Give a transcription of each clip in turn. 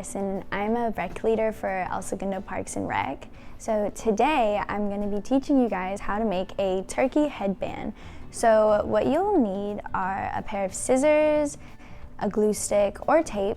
Harrison. I'm a rec leader for El Segundo Parks and Rec. So today I'm going to be teaching you guys how to make a turkey headband. So what you'll need are a pair of scissors, a glue stick or tape,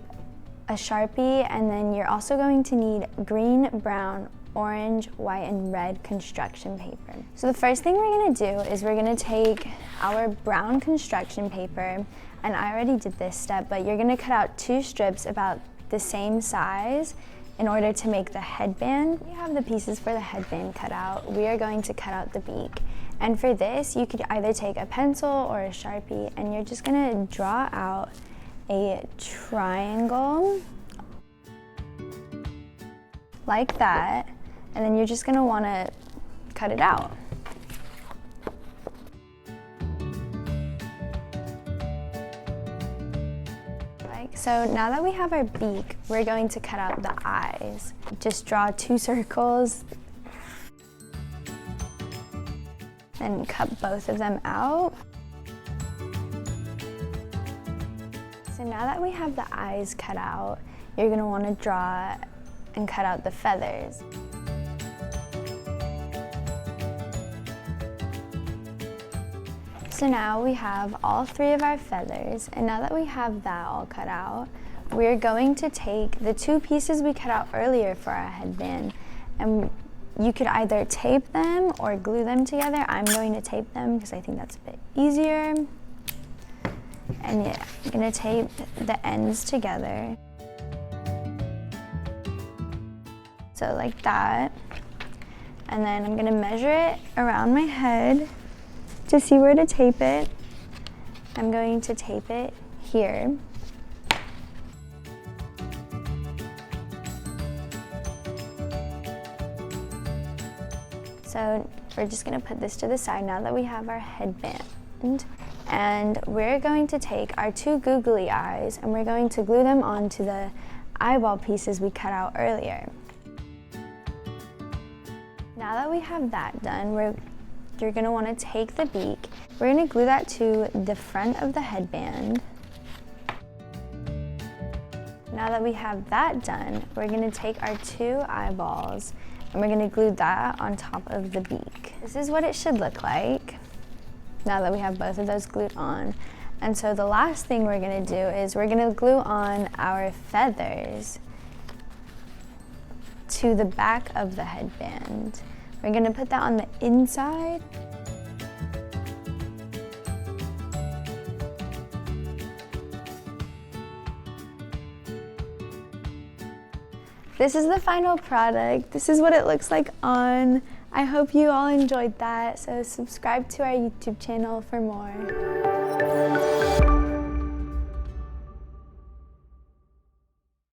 a Sharpie, and then you're also going to need green, brown, orange, white, and red construction paper. So the first thing we're going to do is we're going to take our brown construction paper, and I already did this step, but you're going to cut out 2 strips about the same size in order to make the headband. We have the pieces for the headband cut out. We are going to cut out the beak. And for this, you could either take a pencil or a Sharpie, and you're just going to draw out a triangle like that. And then you're just going to want to cut it out. So now that we have our beak, we're going to cut out the eyes. Just draw 2 circles and cut both of them out. So now that we have the eyes cut out, you're going to want to draw and cut out the feathers. So now we have all 3 of our feathers, and now that we have that all cut out, we're going to take the 2 pieces we cut out earlier for our headband, and you could either tape them or glue them together. I'm going to tape them because I think that's a bit easier. And yeah, I'm going to tape the ends together. So like that. And then I'm going to measure it around my head to see where to tape it. I'm going to tape it here. So we're just going to put this to the side now that we have our headband. And we're going to take our 2 googly eyes and we're going to glue them onto the eyeball pieces we cut out earlier. Now that we have that done, you're going to want to take the beak. We're going to glue that to the front of the headband. Now that we have that done, we're going to take our 2 eyeballs and we're going to glue that on top of the beak. This is what it should look like now that we have both of those glued on. And so the last thing we're going to do is we're going to glue on our feathers to the back of the headband. We're going to put that on the inside. This is the final product. This is what it looks like on. I hope you all enjoyed that. So subscribe to our YouTube channel for more.